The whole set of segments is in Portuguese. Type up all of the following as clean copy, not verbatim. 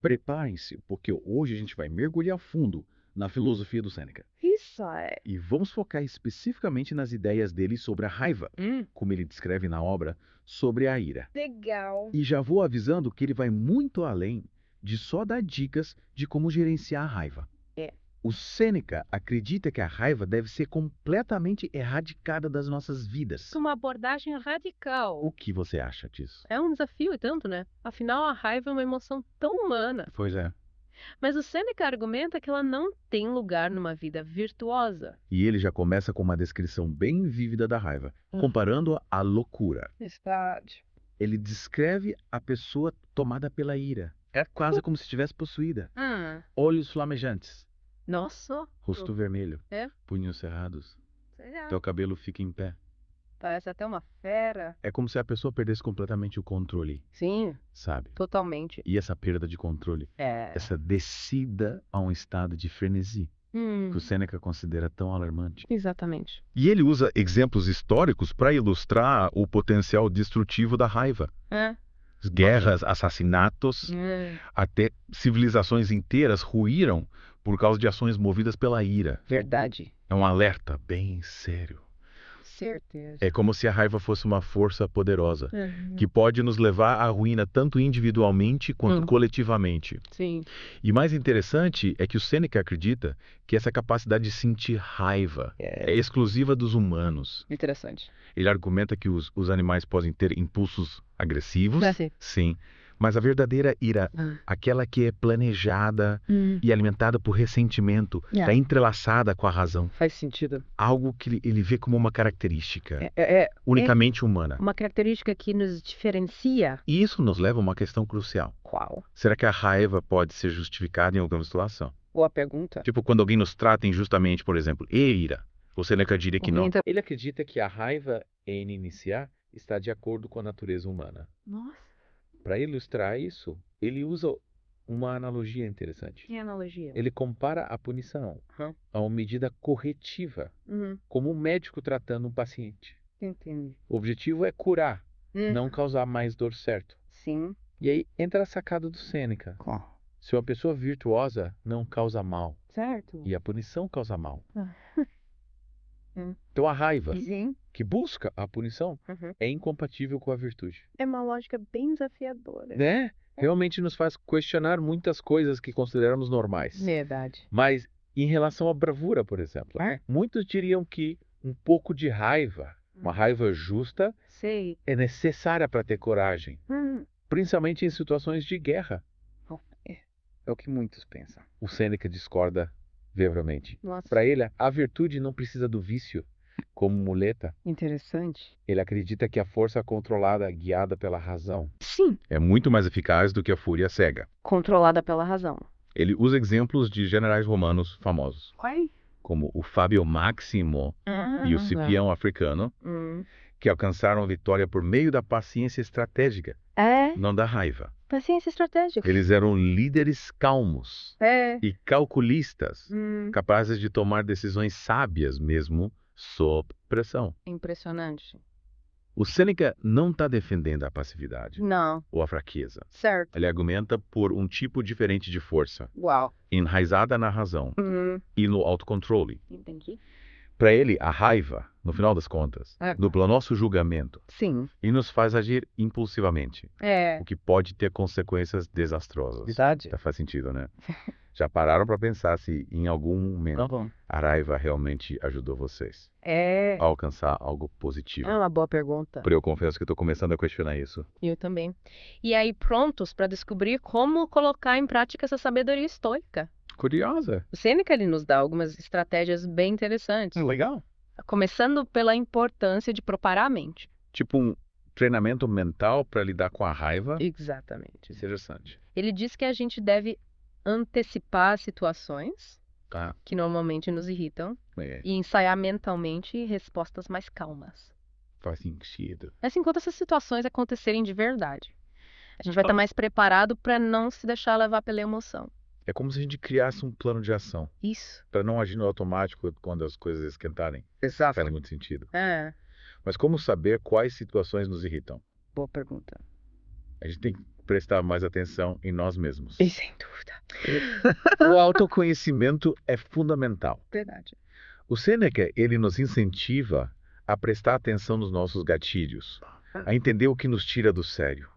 Preparem-se, porque hoje a gente vai mergulhar fundo na filosofia do Sêneca. Isso é. E vamos focar especificamente nas ideias dele sobre a raiva, como ele descreve na obra, sobre a ira. Legal. E já vou avisando que ele vai muito além de só dar dicas de como gerenciar a raiva. É. O Sêneca acredita que a raiva deve ser completamente erradicada das nossas vidas. Uma abordagem radical. O que você acha disso? É um desafio e tanto, né? Afinal, a raiva é uma emoção tão humana. Pois é. Mas o Sêneca argumenta que ela não tem lugar numa vida virtuosa. E ele já começa com uma descrição bem vívida da raiva, comparando-a à loucura. Verdade. Ele descreve a pessoa tomada pela ira. É quase como se estivesse possuída. Olhos flamejantes, Nossa. rosto vermelho, É? punhos cerrados, Sei teu cabelo fica em pé. Parece até uma fera. É como se a pessoa perdesse completamente o controle, Sim, sabe? totalmente. E essa perda de controle, É. essa descida a um estado de frenesi, que o Sêneca considera tão alarmante. Exatamente. E ele usa exemplos históricos para ilustrar o potencial destrutivo da raiva. Guerras, assassinatos, até civilizações inteiras ruíram por causa de ações movidas pela ira. Verdade. É um alerta bem sério. Certeza. É como se a raiva fosse uma força poderosa, que pode nos levar à ruína tanto individualmente quanto coletivamente. Sim. E mais interessante é que o Sêneca acredita que essa capacidade de sentir raiva é exclusiva dos humanos. Interessante. Ele argumenta que os animais podem ter impulsos agressivos, Sim. sim, mas a verdadeira ira, aquela que é planejada e alimentada por ressentimento, está entrelaçada com a razão. Faz sentido. Algo que ele vê como uma característica É unicamente humana. uma característica que nos diferencia. E isso nos leva a uma questão crucial. Qual? Será que a raiva pode ser justificada em alguma situação? Boa pergunta. Tipo quando alguém nos trata injustamente, por exemplo, e ira. O Sêneca diria que não. Então- Ele acredita que a raiva em iniciar está de acordo com a natureza humana. Nossa, Para ilustrar isso, ele usa uma analogia interessante. que analogia. Ele compara a punição a uma medida corretiva, como um médico tratando um paciente. Entendi. O objetivo é curar, não causar mais dor, certo? Sim. E aí entra a sacada do Sêneca. Se uma pessoa virtuosa não causa mal Certo. e a punição causa mal. Ah. Então a raiva, Sim. que busca a punição, é incompatível com a virtude. É uma lógica bem desafiadora. Né? Realmente nos faz questionar muitas coisas que consideramos normais. Verdade. Mas em relação à bravura, por exemplo, muitos diriam que um pouco de raiva, uma raiva justa, Sei. é necessária para ter coragem, principalmente em situações de guerra. É o que muitos pensam. O Sêneca discorda veemente. Nossa. Para ele, a virtude não precisa do vício como muleta. Interessante. Ele acredita que a força controlada, guiada pela razão, Sim. é muito mais eficaz do que a fúria cega. Controlada pela razão. Ele usa exemplos de generais romanos famosos, Qual? como o Fábio Máximo e o Cipião africano, que alcançaram a vitória por meio da paciência estratégica, não da raiva. Paciência estratégica. Eles eram líderes calmos e calculistas, capazes de tomar decisões sábias mesmo sob pressão. Impressionante. O Sêneca não está defendendo a passividade Não. ou a fraqueza. Certo. Ele argumenta por um tipo diferente de força, Uau. enraizada na razão e no autocontrole. Entendi. Para ele, a raiva, no final das contas, dupla nosso julgamento Sim. e nos faz agir impulsivamente, É. o que pode ter consequências desastrosas. Verdade. Faz sentido, né? Já pararam para pensar se em algum momento a raiva realmente ajudou vocês a alcançar algo positivo? É uma boa pergunta. Eu confesso que estou começando a questionar isso. Eu também. E aí, prontos para descobrir como colocar em prática essa sabedoria estoica. Curiosa. O Sêneca ele nos dá algumas estratégias bem interessantes. Legal. Começando pela importância de preparar a mente. Tipo um treinamento mental para lidar com a raiva. Exatamente. Interessante. Ele diz que a gente deve antecipar situações que normalmente nos irritam e ensaiar mentalmente respostas mais calmas. Faz sentido. Assim, enquanto essas situações acontecerem de verdade, a gente vai estar mais preparado para não se deixar levar pela emoção. É como se a gente criasse um plano de ação. Isso. Para não agir no automático quando as coisas esquentarem. Exato. Faz muito sentido. É. Mas como saber quais situações nos irritam? Boa pergunta. A gente tem que prestar mais atenção em nós mesmos. E sem dúvida. O autoconhecimento é fundamental. Verdade. O Sêneca, ele nos incentiva a prestar atenção nos nossos gatilhos, a entender o que nos tira do sério.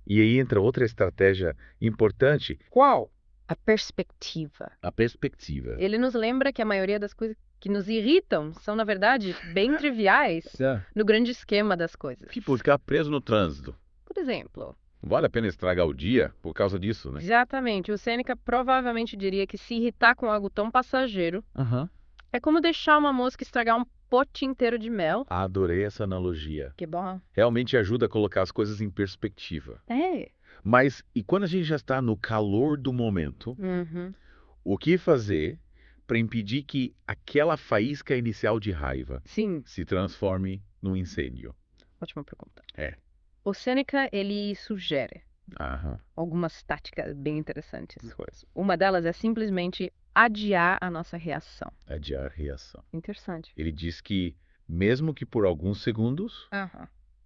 E aí entra outra estratégia importante. Qual? A perspectiva. A perspectiva. Ele nos lembra que a maioria das coisas que nos irritam são, na verdade, bem triviais no grande esquema das coisas. Tipo, ficar preso no trânsito. Por exemplo. Não vale a pena estragar o dia por causa disso, né? Exatamente. O Sêneca provavelmente diria que se irritar com algo tão passageiro é como deixar uma mosca estragar um pote inteiro de mel. Adorei essa analogia. Que bom. Realmente ajuda a colocar as coisas em perspectiva. Mas, e quando a gente já está no calor do momento, o que fazer para impedir que aquela faísca inicial de raiva se transforme num incêndio? Ótima pergunta. O Sêneca, ele sugere Aham. algumas táticas bem interessantes. Uma delas é simplesmente adiar a nossa reação. Adiar a reação. Interessante. Ele diz que, mesmo que por alguns segundos,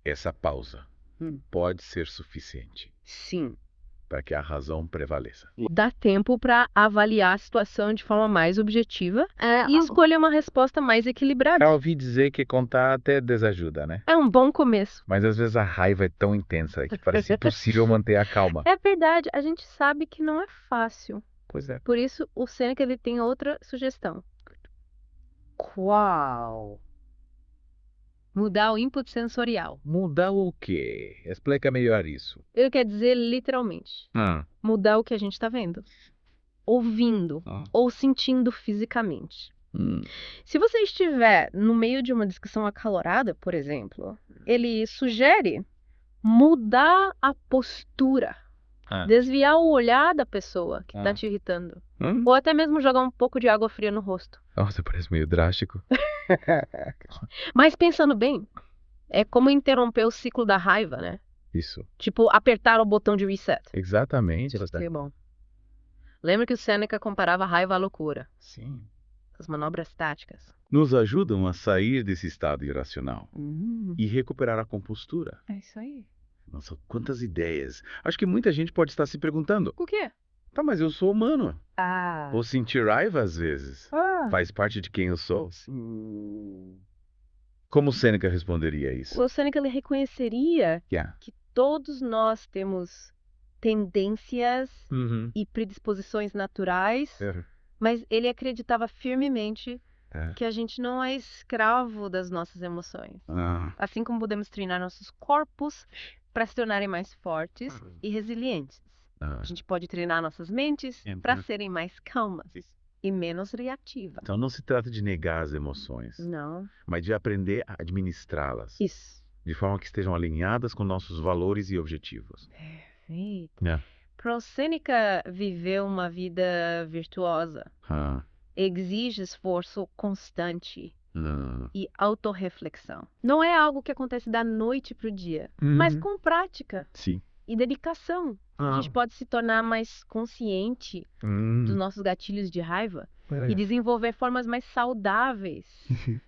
essa pausa pode ser suficiente Sim. para que a razão prevaleça. Dá tempo para avaliar a situação de forma mais objetiva e escolher uma resposta mais equilibrada. Eu ouvi dizer que contar até desajuda, né? É um bom começo. Mas às vezes a raiva é tão intensa que parece impossível manter a calma. É verdade, a gente sabe que não é fácil. Pois é. Por isso, o Sêneca ele tem outra sugestão. Qual? Mudar o input sensorial. Mudar o quê? Explica melhor isso. Ele quer dizer literalmente. Mudar o que a gente está vendo, ouvindo ou sentindo fisicamente. Se você estiver no meio de uma discussão acalorada, por exemplo, ele sugere mudar a postura. Desviar o olhar da pessoa que está te irritando. Ou até mesmo jogar um pouco de água fria no rosto. Nossa, parece meio drástico. Mas pensando bem, é como interromper o ciclo da raiva, né? Isso. Tipo, apertar o botão de reset. Exatamente. Que bom. Lembra que o Sêneca comparava a raiva à loucura. Sim. As manobras táticas. Nos ajudam a sair desse estado irracional e recuperar a compostura. É isso aí. Nossa, quantas ideias. Acho que muita gente pode estar se perguntando. O quê? Tá, mas eu sou humano. Vou sentir raiva às vezes. Faz parte de quem eu sou. Como Sêneca responderia isso? O Sêneca ele reconheceria que todos nós temos tendências e predisposições naturais, mas ele acreditava firmemente que a gente não é escravo das nossas emoções. Assim como podemos treinar nossos corpos para se tornarem mais fortes e resilientes. A gente pode treinar nossas mentes para serem mais calmas e menos reativas. Então não se trata de negar as emoções. Não. Mas de aprender a administrá-las. Isso. De forma que estejam alinhadas com nossos valores e objetivos. Perfeito. Para o Sêneca viver uma vida virtuosa exige esforço constante e autorreflexão. Não é algo que acontece da noite para o dia, mas com prática e dedicação. A gente pode se tornar mais consciente dos nossos gatilhos de raiva e desenvolver formas mais saudáveis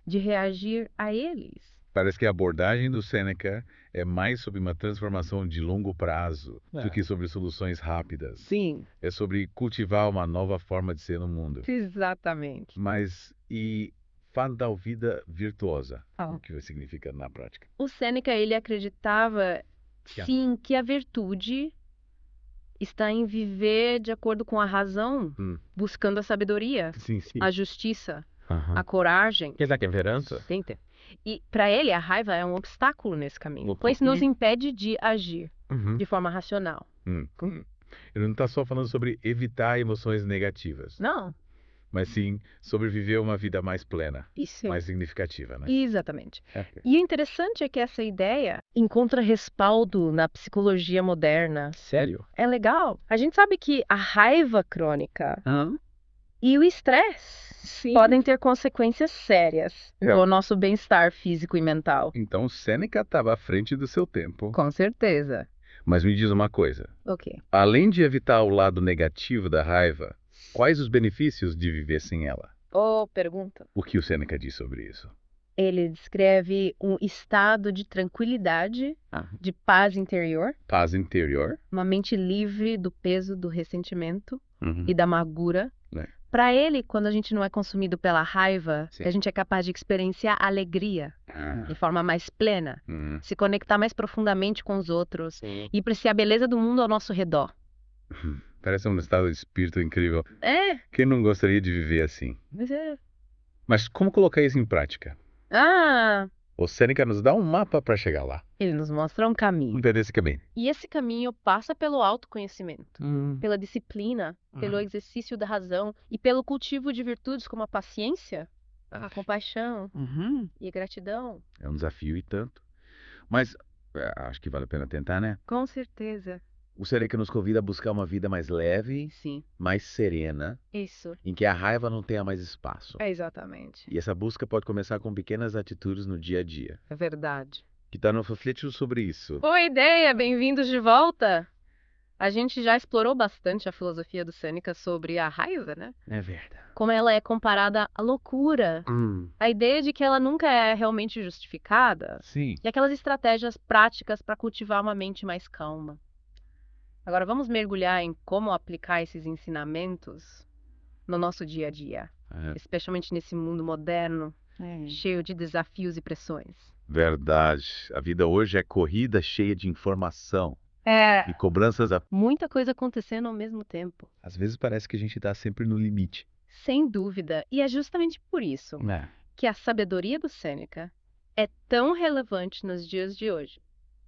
de reagir a eles. Parece que a abordagem do Sêneca é mais sobre uma transformação de longo prazo do que sobre soluções rápidas. Sim. É sobre cultivar uma nova forma de ser no mundo. Exatamente. Mas, e fala da vida virtuosa, o que significa na prática? O Sêneca, ele acreditava, sim, que a virtude está em viver de acordo com a razão, buscando a sabedoria, a justiça, a coragem. Que é verança? E para ele, a raiva é um obstáculo nesse caminho, pois nos impede de agir de forma racional. Ele não está só falando sobre evitar emoções negativas. Não. Mas sim sobre viver uma vida mais plena, mais significativa, né? Exatamente. E o interessante é que essa ideia encontra respaldo na psicologia moderna. Sério? É legal. A gente sabe que a raiva crônica e o estresse podem ter consequências sérias no nosso bem-estar físico e mental. Então Sêneca estava à frente do seu tempo. Com certeza. Mas me diz uma coisa. O quê? Além de evitar o lado negativo da raiva, quais os benefícios de viver sem ela? Pergunta. O que o Sêneca diz sobre isso? Ele descreve um estado de tranquilidade, de paz interior. Paz interior. Uma mente livre do peso do ressentimento e da amargura. Para ele, quando a gente não é consumido pela raiva, a gente é capaz de experienciar alegria de forma mais plena, se conectar mais profundamente com os outros e apreciar a beleza do mundo ao nosso redor. Parece um estado de espírito incrível. Quem não gostaria de viver assim? Mas como colocar isso em prática? O Sêneca nos dá um mapa para chegar lá. Ele nos mostra um caminho. Esse caminho. E esse caminho passa pelo autoconhecimento, pela disciplina, pelo exercício da razão e pelo cultivo de virtudes como a paciência, a compaixão e a gratidão. É um desafio e tanto. Mas acho que vale a pena tentar, né? Com certeza. O Sêneca nos convida a buscar uma vida mais leve, mais serena, em que a raiva não tenha mais espaço. Exatamente. E essa busca pode começar com pequenas atitudes no dia a dia. É verdade. Que tal não refletir sobre isso? Boa ideia! Bem-vindos de volta! A gente já explorou bastante a filosofia do Sêneca sobre a raiva, né? É verdade. Como ela é comparada à loucura. A ideia de que ela nunca é realmente justificada. Sim. E aquelas estratégias práticas para cultivar uma mente mais calma. Agora vamos mergulhar em como aplicar esses ensinamentos no nosso dia a dia. Especialmente nesse mundo moderno, cheio de desafios e pressões. Verdade. A vida hoje é corrida cheia de informação. E cobranças. Muita coisa acontecendo ao mesmo tempo. Às vezes parece que a gente está sempre no limite. Sem dúvida. E é justamente por isso que a sabedoria do Sêneca é tão relevante nos dias de hoje.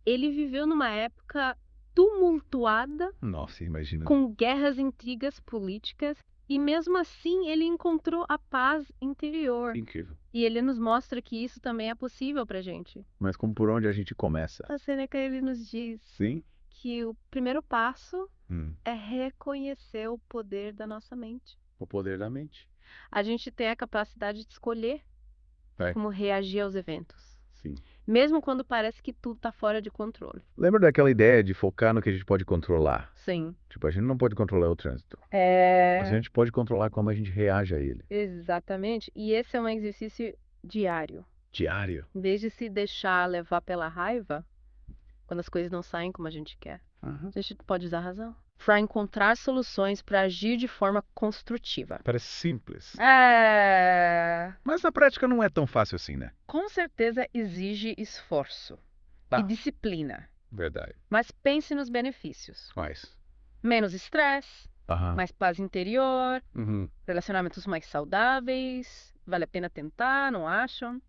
Ele viveu numa época tumultuada, Nossa, imagina. Com guerras e intrigas políticas, e mesmo assim ele encontrou a paz interior. Incrível. E ele nos mostra que isso também é possível pra gente. Mas como por onde a gente começa? A Sêneca, ele nos diz que o primeiro passo é reconhecer o poder da nossa mente. O poder da mente. A gente tem a capacidade de escolher como reagir aos eventos. Sim. Mesmo quando parece que tudo está fora de controle. Lembra daquela ideia de focar no que a gente pode controlar? Sim. Tipo, a gente não pode controlar o trânsito. Mas a gente pode controlar como a gente reage a ele. Exatamente. E esse é um exercício diário. Diário. Em vez de se deixar levar pela raiva, quando as coisas não saem como a gente quer, a gente pode usar a razão para encontrar soluções para agir de forma construtiva. Parece simples. Mas na prática não é tão fácil assim, né? Com certeza exige esforço e disciplina. Verdade. Mas pense nos benefícios. Quais? Menos estresse, mais paz interior, relacionamentos mais saudáveis. Vale a pena tentar, não acham?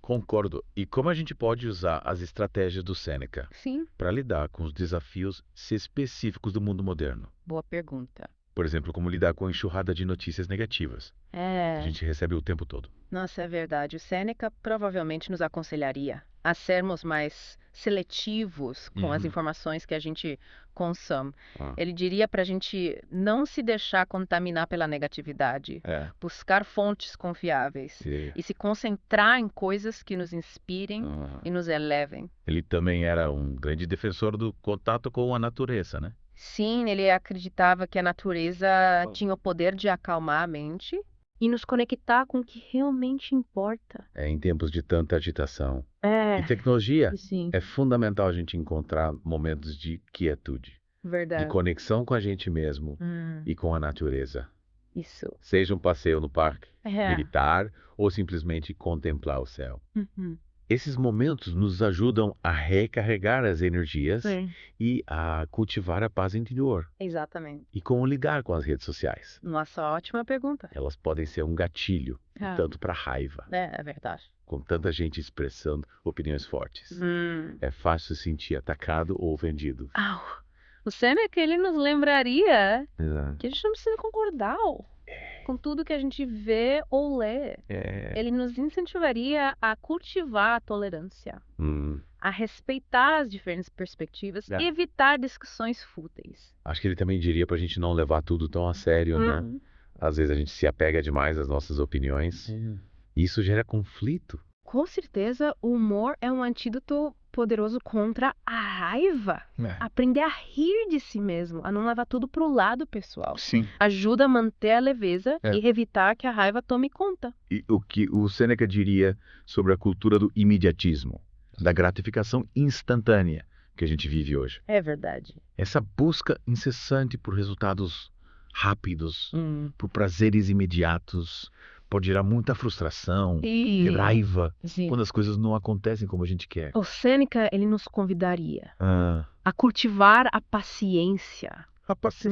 Concordo. E como a gente pode usar as estratégias do Sêneca para lidar com os desafios específicos do mundo moderno? Boa pergunta. Por exemplo, como lidar com a enxurrada de notícias negativas que a gente recebe o tempo todo. Nossa, é verdade. O Sêneca provavelmente nos aconselharia a sermos mais seletivos com as informações que a gente consome. Ele diria para a gente não se deixar contaminar pela negatividade, buscar fontes confiáveis e se concentrar em coisas que nos inspirem e nos elevem. Ele também era um grande defensor do contato com a natureza, né? Sim, ele acreditava que a natureza tinha o poder de acalmar a mente e nos conectar com o que realmente importa. Em tempos de tanta agitação e tecnologia, é fundamental a gente encontrar momentos de quietude. Verdade. De conexão com a gente mesmo e com a natureza. Isso. Seja um passeio no parque, meditar ou simplesmente contemplar o céu. Esses momentos nos ajudam a recarregar as energias e a cultivar a paz interior. Exatamente. E como lidar com as redes sociais? Nossa, ótima pergunta. Elas podem ser um gatilho, tanto para raiva. É verdade. Com tanta gente expressando opiniões fortes. É fácil se sentir atacado ou ofendido. O Sêneca, ele nos lembraria que a gente não precisa concordar com tudo que a gente vê ou lê. Ele nos incentivaria a cultivar a tolerância, a respeitar as diferentes perspectivas e evitar discussões fúteis. Acho que ele também diria pra gente não levar tudo tão a sério, né? Às vezes a gente se apega demais às nossas opiniões. E isso gera conflito. Com certeza, o humor é um antídoto poderoso contra a raiva. Aprender a rir de si mesmo, a não levar tudo pro lado pessoal. Sim. Ajuda a manter a leveza e evitar que a raiva tome conta. E o que o Sêneca diria sobre a cultura do imediatismo, da gratificação instantânea que a gente vive hoje. É verdade. Essa busca incessante por resultados rápidos, por prazeres imediatos, pode gerar muita frustração, raiva, quando as coisas não acontecem como a gente quer. O Sêneca, ele nos convidaria a cultivar a paciência.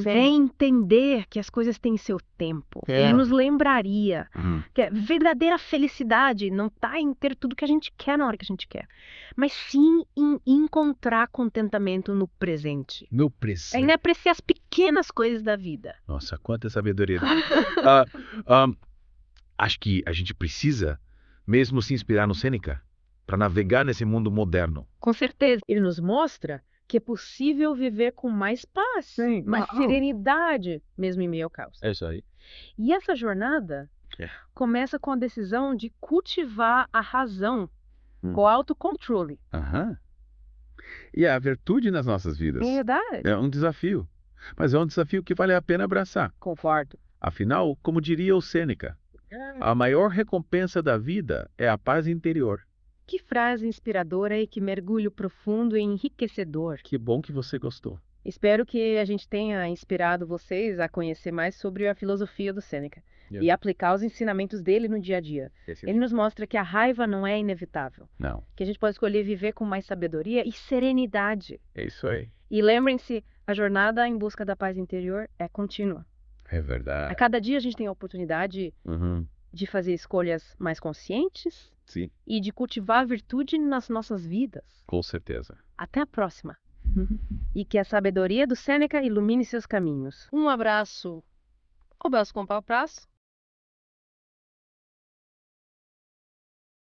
É entender que as coisas têm seu tempo. Ele nos lembraria que a verdadeira felicidade não está em ter tudo que a gente quer na hora que a gente quer, mas sim em encontrar contentamento no presente. No presente. É em apreciar as pequenas coisas da vida. Nossa, quanta sabedoria. Acho que a gente precisa mesmo se inspirar no Sêneca para navegar nesse mundo moderno. Com certeza. Ele nos mostra que é possível viver com mais paz, mais serenidade, mesmo em meio ao caos. É isso aí. E essa jornada começa com a decisão de cultivar a razão, o autocontrole. E a virtude nas nossas vidas. É verdade. É um desafio, mas é um desafio que vale a pena abraçar. Concordo. Afinal, como diria o Sêneca, a maior recompensa da vida é a paz interior. Que frase inspiradora e que mergulho profundo e enriquecedor. Que bom que você gostou. Espero que a gente tenha inspirado vocês a conhecer mais sobre a filosofia do Sêneca e aplicar os ensinamentos dele no dia a dia. Ele nos mostra que a raiva não é inevitável. Não. Que a gente pode escolher viver com mais sabedoria e serenidade. É isso aí. E lembrem-se, a jornada em busca da paz interior é contínua. É verdade. A cada dia a gente tem a oportunidade de fazer escolhas mais conscientes e de cultivar a virtude nas nossas vidas. Com certeza. Até a próxima. E que a sabedoria do Sêneca ilumine seus caminhos. Um abraço. O Belso com o pau praço.